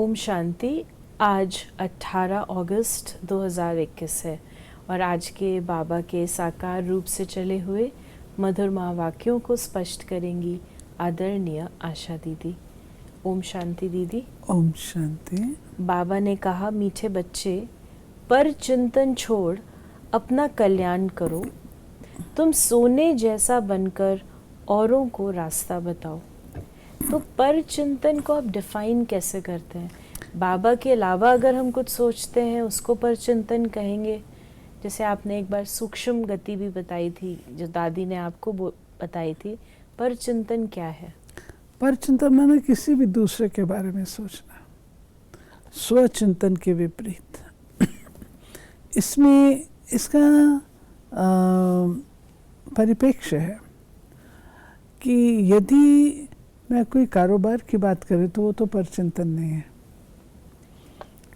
ओम शांति। आज 18 अगस्त 2021 है और आज के बाबा के साकार रूप से चले हुए मधुर महावाक्यों को स्पष्ट करेंगी आदरणीय आशा दीदी। ओम शांति दीदी। ओम शांति। बाबा ने कहा, मीठे बच्चे, पर चिंतन छोड़ अपना कल्याण करो। तुम सोने जैसा बनकर औरों को रास्ता बताओ। तो पर चिंतन को आप डिफाइन कैसे करते हैं? बाबा के अलावा अगर हम कुछ सोचते हैं उसको पर चिंतन कहेंगे? जैसे आपने एक बार सूक्ष्म गति भी बताई थी, जो दादी ने आपको बताई थी। पर चिंतन क्या है? पर चिंतन माने किसी भी दूसरे के बारे में सोचना, स्वचिंतन के विपरीत। इसमें इसका परिप्रेक्ष्य है कि यदि मैं कोई कारोबार की बात करूँ तो वो तो पर चिंतन नहीं है।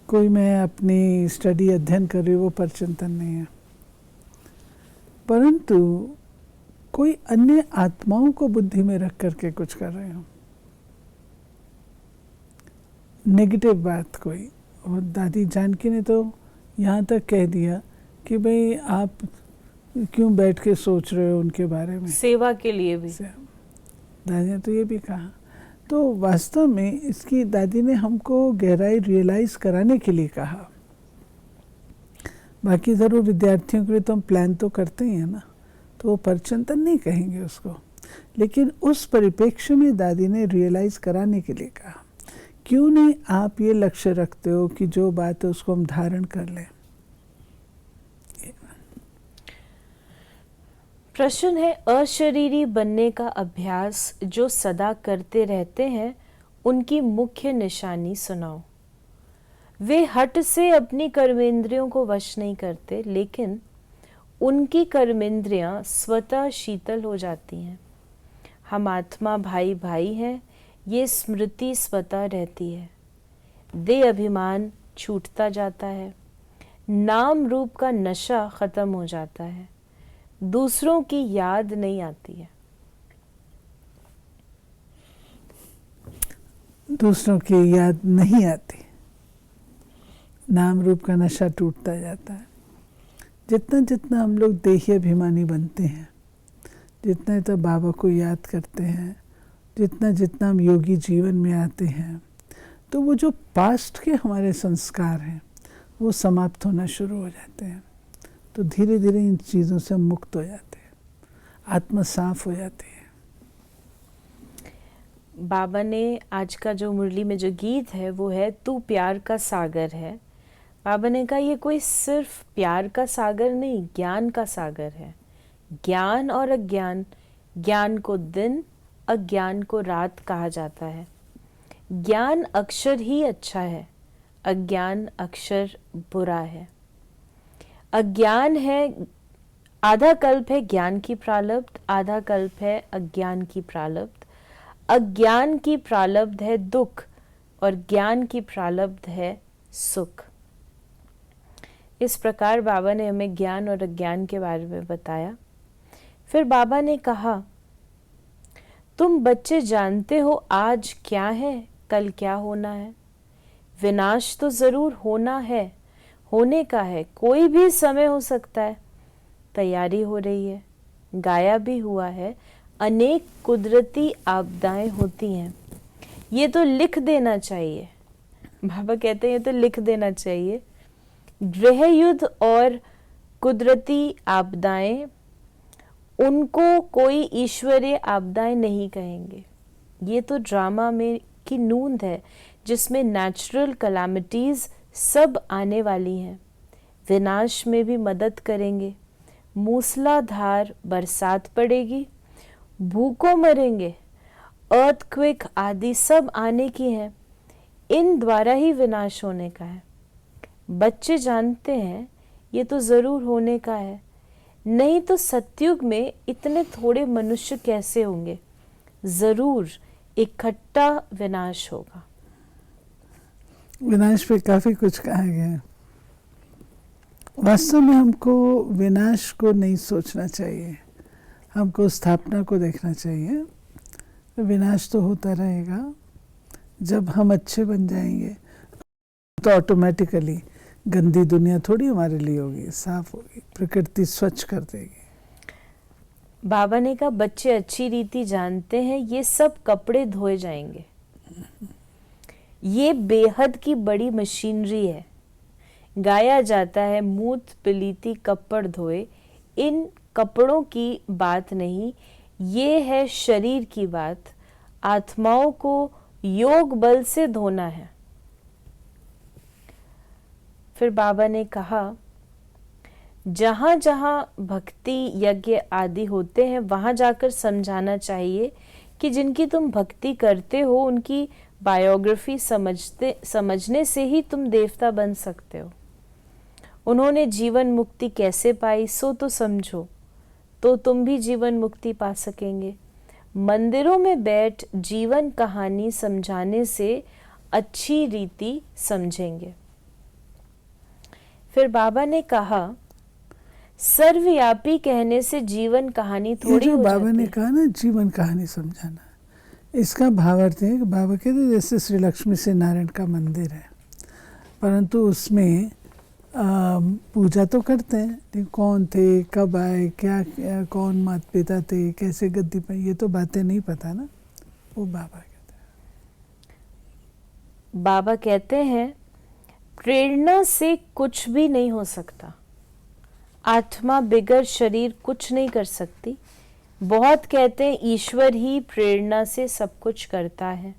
कोई मैं अपनी स्टडी अध्ययन कर रही हूँ, वो पर चिंतन नहीं है। परंतु कोई अन्य आत्माओं को बुद्धि में रख करके कुछ कर रहे हो, नेगेटिव बात कोई। और दादी जानकी ने तो यहाँ तक कह दिया कि भाई आप क्यों बैठ के सोच रहे हो उनके बारे में, सेवा के लिए भी। दादी ने तो ये भी कहा। तो वास्तव में इसकी दादी ने हमको गहराई रियलाइज कराने के लिए कहा। बाकी ज़रूर विद्यार्थियों के लिए तो हम प्लान तो करते ही हैं ना, तो वो परचिंतन नहीं कहेंगे उसको, लेकिन उस परिप्रेक्ष्य में दादी ने रियलाइज कराने के लिए कहा। क्यों नहीं आप ये लक्ष्य रखते हो कि जो बात है उसको हम धारण कर लें। प्रश्न है, अशरीरी बनने का अभ्यास जो सदा करते रहते हैं उनकी मुख्य निशानी सुनाओ। वे हट से अपनी कर्मेंद्रियों को वश नहीं करते, लेकिन उनकी कर्मेंद्रियां स्वतः शीतल हो जाती हैं। हम आत्मा भाई भाई हैं, ये स्मृति स्वतः रहती है। देह अभिमान छूटता जाता है, नाम रूप का नशा खत्म हो जाता है, दूसरों की याद नहीं आती है। दूसरों की याद नहीं आती, नाम रूप का नशा टूटता जाता है। जितना जितना हम लोग देही अभिमानी बनते हैं, जितना तो बाबा को याद करते हैं, जितना जितना हम योगी जीवन में आते हैं, तो वो जो पास्ट के हमारे संस्कार हैं वो समाप्त होना शुरू हो जाते हैं। तो धीरे धीरे इन चीज़ों से हम मुक्त हो जाते हैं, आत्मा साफ हो जाती है। बाबा ने आज का जो मुरली में जो गीत है वो है, तू प्यार का सागर है। बाबा ने कहा ये कोई सिर्फ प्यार का सागर नहीं, ज्ञान का सागर है। ज्ञान और अज्ञान, ज्ञान को दिन, अज्ञान को रात कहा जाता है। ज्ञान अक्षर ही अच्छा है, अज्ञान अक्षर बुरा है। अज्ञान है, आधा कल्प है ज्ञान की प्रारब्ध, आधा कल्प है अज्ञान की प्रारब्ध। अज्ञान की प्रारब्ध है दुख और ज्ञान की प्रारब्ध है सुख। इस प्रकार बाबा ने हमें ज्ञान और अज्ञान के बारे में बताया। फिर बाबा ने कहा, तुम बच्चे जानते हो आज क्या है, कल क्या होना है। विनाश तो जरूर होना है, होने का है, कोई भी समय हो सकता है। तैयारी हो रही है, गाया भी हुआ है, अनेक कुदरती आपदाएं होती हैं। ये तो लिख देना चाहिए। बाबा कहते हैं ये तो लिख देना चाहिए। गृह युद्ध और कुदरती आपदाएं, उनको कोई ईश्वरीय आपदाएं नहीं कहेंगे। ये तो ड्रामा में की नूंद है जिसमें नेचुरल कैलामिटीज सब आने वाली हैं। विनाश में भी मदद करेंगे। मूसलाधार बरसात पड़ेगी, भूखों मरेंगे, अर्थक्वेक आदि सब आने की हैं। इन द्वारा ही विनाश होने का है। बच्चे जानते हैं ये तो जरूर होने का है, नहीं तो सतयुग में इतने थोड़े मनुष्य कैसे होंगे। जरूर इकट्ठा विनाश होगा। विनाश पे काफ़ी कुछ कहा गया है। वास्तव में हमको विनाश को नहीं सोचना चाहिए, हमको स्थापना को देखना चाहिए। विनाश तो होता रहेगा। जब हम अच्छे बन जाएंगे तो ऑटोमेटिकली गंदी दुनिया थोड़ी हमारे लिए होगी, साफ होगी, प्रकृति स्वच्छ कर देगी। बाबा ने कहा बच्चे अच्छी रीति जानते हैं ये सब कपड़े धोए जाएंगे। ये बेहद की बड़ी मशीनरी है। गाया जाता है मूत पिलीती कपड़ धोए। इन कपड़ों की बात नहीं, ये है शरीर की बात। आत्माओं को योग बल से धोना है। फिर बाबा ने कहा जहां जहां भक्ति यज्ञ आदि होते हैं वहां जाकर समझाना चाहिए कि जिनकी तुम भक्ति करते हो उनकी बायोग्राफी समझने से ही तुम देवता बन सकते हो। उन्होंने जीवन मुक्ति कैसे पाई सो तो समझो, तो तुम भी जीवन मुक्ति पा सकेंगे। मंदिरों में बैठ जीवन कहानी समझाने से अच्छी रीति समझेंगे। फिर बाबा ने कहा सर्वव्यापी कहने से जीवन कहानी थोड़ी हो जाती है। बाबा ने कहा ना जीवन कहानी समझाना, इसका भावार्थ है कि बाबा कहते जैसे श्री लक्ष्मी से नारायण का मंदिर है, परंतु उसमें पूजा तो करते हैं, लेकिन कौन थे, कब आए, क्या कौन माता पिता थे, कैसे गद्दी पर, ये तो बातें नहीं पता ना। वो बाबा कहते हैं। बाबा कहते हैं प्रेरणा से कुछ भी नहीं हो सकता। आत्मा बिगर शरीर कुछ नहीं कर सकती। बहुत कहते हैं ईश्वर ही प्रेरणा से सब कुछ करता है।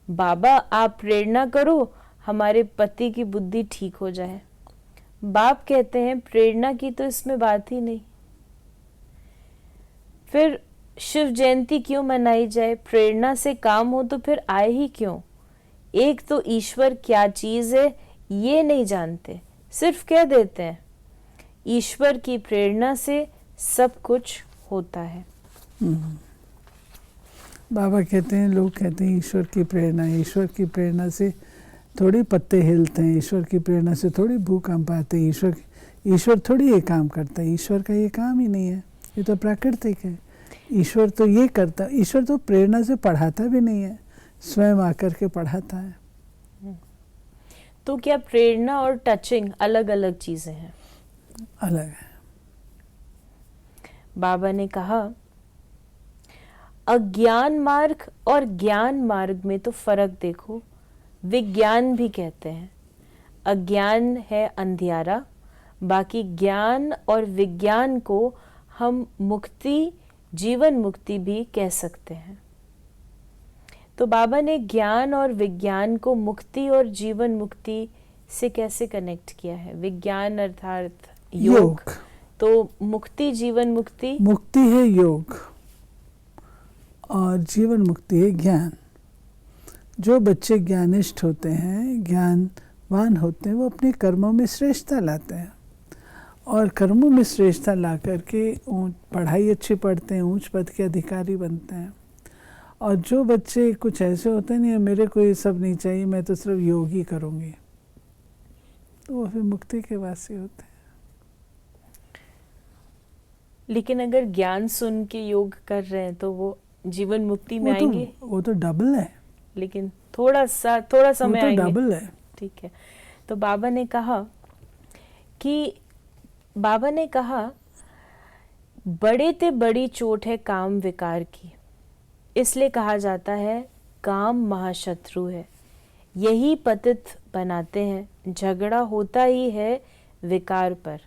बाबा आप प्रेरणा करो हमारे पति की बुद्धि ठीक हो जाए। बाप कहते हैं प्रेरणा की तो इसमें बात ही नहीं। फिर शिव जयंती क्यों मनाई जाए? प्रेरणा से काम हो तो फिर आए ही क्यों? एक तो ईश्वर क्या चीज है ये नहीं जानते, सिर्फ कह देते हैं ईश्वर की प्रेरणा से सब कुछ होता है। बाबा कहते हैं, लोग कहते हैं ईश्वर की प्रेरणा, ईश्वर की प्रेरणा से थोड़ी पत्ते हिलते हैं, ईश्वर की प्रेरणा से थोड़ी भूकंप आते हैं, ईश्वर थोड़ी ये काम करता है। ईश्वर का ये काम ही नहीं है, ये तो प्राकृतिक है। ईश्वर तो ये करता, ईश्वर तो प्रेरणा से पढ़ाता भी नहीं है, स्वयं आकर के पढ़ाता है। तो क्या प्रेरणा और टचिंग अलग अलग चीजें हैं? अलग है। बाबा ने कहा अज्ञान मार्ग और ज्ञान मार्ग में तो फर्क देखो। विज्ञान भी कहते हैं अज्ञान है अंधियारा, बाकी ज्ञान और विज्ञान को हम मुक्ति, जीवन मुक्ति भी कह सकते हैं। तो बाबा ने ज्ञान और विज्ञान को मुक्ति और जीवन मुक्ति से कैसे कनेक्ट किया है? विज्ञान अर्थात योग। तो मुक्ति, जीवन मुक्ति, मुक्ति है योग और जीवन मुक्ति है ज्ञान। जो बच्चे ज्ञानिष्ठ होते हैं, ज्ञानवान होते हैं, वो अपने कर्मों में श्रेष्ठता लाते हैं और कर्मों में श्रेष्ठता ला करके पढ़ाई अच्छी पढ़ते हैं, ऊंच पद के अधिकारी बनते हैं। और जो बच्चे कुछ ऐसे होते हैं नहीं मेरे को ये सब नहीं चाहिए, मैं तो सिर्फ योग ही करूँगी, तो वो फिर मुक्ति के वासी होते हैं। लेकिन अगर ज्ञान सुन के योग कर रहे हैं तो वो जीवन मुक्ति में आएंगे। वो तो डबल है, लेकिन थोड़ा समय तो आएंगे। डबल है। ठीक है। तो बाबा ने कहा बड़े ते बड़ी चोट है काम विकार की, इसलिए कहा जाता है काम महाशत्रु है। यही पतित बनाते हैं। झगड़ा होता ही है विकार पर।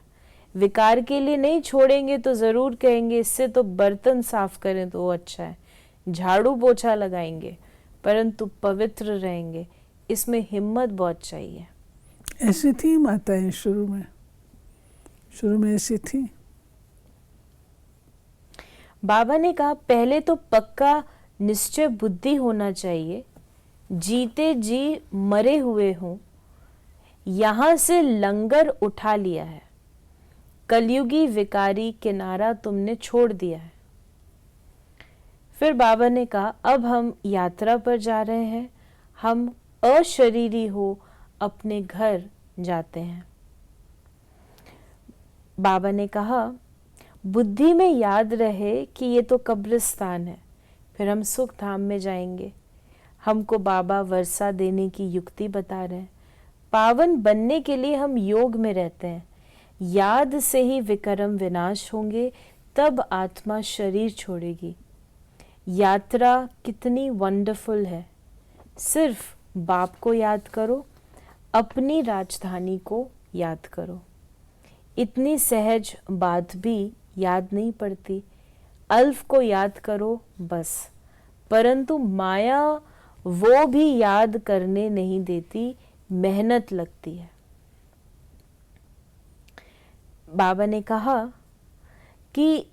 विकार के लिए नहीं छोड़ेंगे तो जरूर कहेंगे इससे तो बर्तन साफ करें तो वो अच्छा है, झाड़ू पोछा लगाएंगे, परंतु पवित्र रहेंगे। इसमें हिम्मत बहुत चाहिए। ऐसी थी माताएं शुरू में ऐसी थी। बाबा ने कहा पहले तो पक्का निश्चय बुद्धि होना चाहिए। जीते जी मरे हुए हों, यहां से लंगर उठा लिया है। कलयुगी विकारी किनारा तुमने छोड़ दिया है। फिर बाबा ने कहा अब हम यात्रा पर जा रहे हैं, हम अशरीरी हो अपने घर जाते हैं। बाबा ने कहा बुद्धि में याद रहे कि ये तो कब्रिस्तान है, फिर हम सुख धाम में जाएंगे। हमको बाबा वर्षा देने की युक्ति बता रहे हैं। पावन बनने के लिए हम योग में रहते हैं। याद से ही विकर्म विनाश होंगे, तब आत्मा शरीर छोड़ेगी। यात्रा कितनी वंडरफुल है। सिर्फ बाप को याद करो, अपनी राजधानी को याद करो। इतनी सहज बात भी याद नहीं पड़ती। अल्फ को याद करो बस, परंतु माया वो भी याद करने नहीं देती, मेहनत लगती है। बाबा ने कहा कि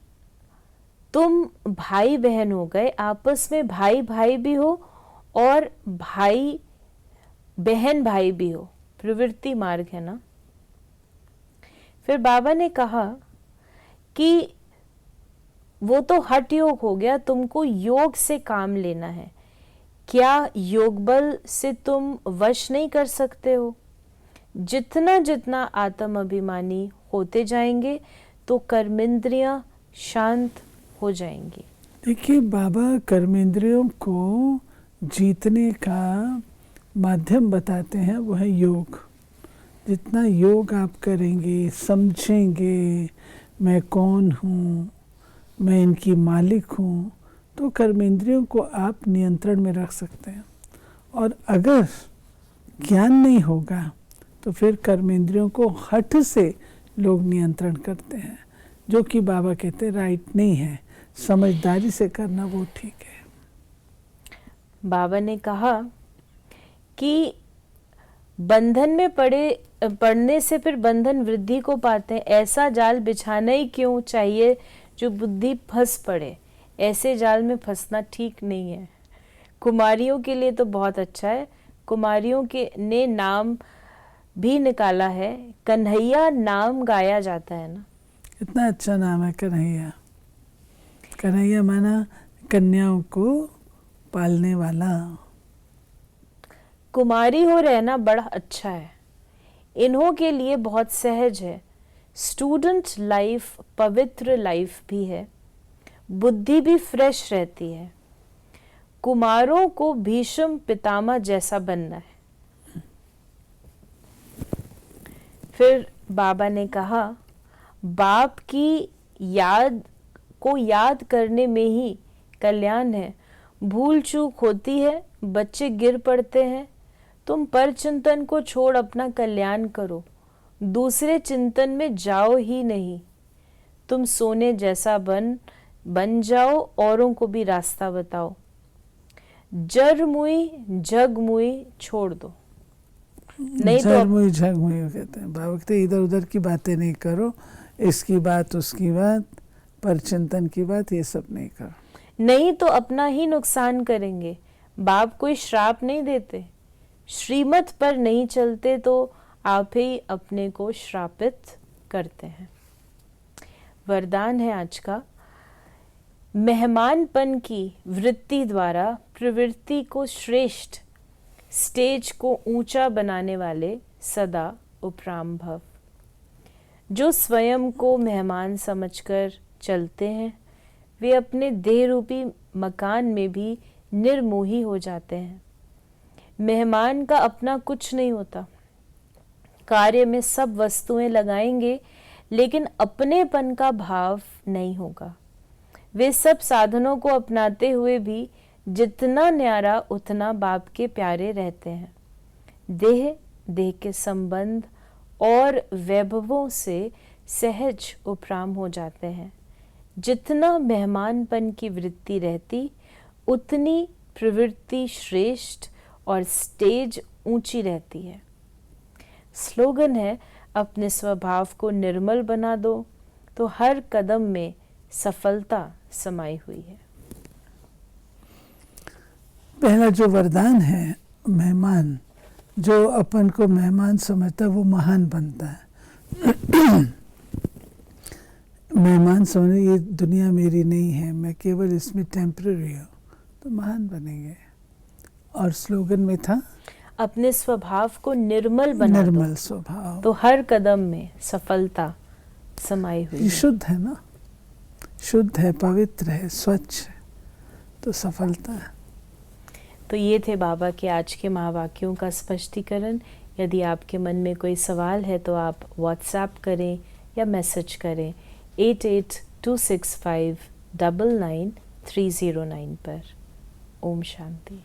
तुम भाई बहन हो गए, आपस में भाई भाई भी हो और भाई बहन भाई भी हो, प्रवृत्ति मार्ग है ना। फिर बाबा ने कहा कि वो तो हठ योग हो गया, तुमको योग से काम लेना है। क्या योग बल से तुम वश नहीं कर सकते हो? जितना जितना आत्म अभिमानी होते जाएंगे तो कर्मेंद्रियां शांत हो जाएंगी। देखिए, बाबा कर्मेंद्रियों को जीतने का माध्यम बताते हैं, वो है योग। जितना योग आप करेंगे, समझेंगे मैं कौन हूँ, मैं इनकी मालिक हूँ, तो कर्मेंद्रियों को आप नियंत्रण में रख सकते हैं। और अगर ज्ञान नहीं होगा तो फिर कर्मेंद्रियों को हठ से लोग नियंत्रण करते हैं, जो कि बाबा कहते हैं राइट नहीं है। समझदारी से करना वो ठीक है। बाबा ने कहा कि बंधन में पड़ने से फिर बंधन वृद्धि को पाते हैं। ऐसा जाल बिछाना ही क्यों चाहिए जो बुद्धि फंस पड़े। ऐसे जाल में फंसना ठीक नहीं है। कुमारियों के लिए तो बहुत अच्छा है। कुमारियों के ने नाम भी निकाला है, कन्हैया नाम गाया जाता है ना। इतना अच्छा नाम है कन्हैया। कन्हैया माना कन्याओं को पालने वाला। कुमारी हो रहना बड़ा अच्छा है, इन्हों के लिए बहुत सहज है। स्टूडेंट लाइफ पवित्र लाइफ भी है, बुद्धि भी फ्रेश रहती है। कुमारों को भीष्म पितामह जैसा बनना है। फिर बाबा ने कहा बाप की याद करने में ही कल्याण है। भूल चूक होती है, बच्चे गिर पड़ते हैं। तुम पर चिंतन को छोड़ अपना कल्याण करो, दूसरे चिंतन में जाओ ही नहीं। तुम सोने जैसा बन जाओ, औरों को भी रास्ता बताओ। जर मुई जग मुई छोड़ दो, नहीं तो झगमुई झगमुई कहते हैं। बाबा कहते इधर उधर की बातें नहीं करो, इसकी बात उसकी बात, पर चिंतन की बात, ये सब नहीं करो, नहीं तो अपना ही नुकसान करेंगे। बाप कोई श्राप नहीं देते, श्रीमत पर नहीं चलते तो आप ही अपने को श्रापित करते हैं। वरदान है आज का, मेहमानपन की वृत्ति द्वारा प्रवृत्ति को श्रेष्ठ, स्टेज को ऊंचा बनाने वाले सदा उपराम भव। जो स्वयं को मेहमान समझकर चलते हैं, वे अपने देह रूपी मकान में भी निर्मोही हो जाते हैं। मेहमान का अपना कुछ नहीं होता। कार्य में सब वस्तुएं लगाएंगे, लेकिन अपनेपन का भाव नहीं होगा। वे सब साधनों को अपनाते हुए भी जितना न्यारा उतना बाप के प्यारे रहते हैं। देह के संबंध और वैभवों से सहज उपराम हो जाते हैं। जितना मेहमानपन की वृत्ति रहती, उतनी प्रवृत्ति श्रेष्ठ और स्टेज ऊंची रहती है। स्लोगन है, अपने स्वभाव को निर्मल बना दो तो हर कदम में सफलता समाई हुई है। पहला जो वरदान है, मेहमान, जो अपन को मेहमान समझता है वो महान बनता है। मेहमान समझे ये दुनिया मेरी नहीं है, मैं केवल इसमें टेम्पररी हूँ, तो महान बनेंगे। और स्लोगन में था, अपने स्वभाव को निर्मल बना दो, निर्मल स्वभाव, तो हर कदम में सफलता समाई हुई ये है। शुद्ध है ना, शुद्ध है, पवित्र है, स्वच्छ है, तो सफलता है। तो ये थे बाबा के आज के महावाक्यों का स्पष्टीकरण। यदि आपके मन में कोई सवाल है तो आप व्हाट्सएप करें या मैसेज करें 8826599309 पर। ओम शांति।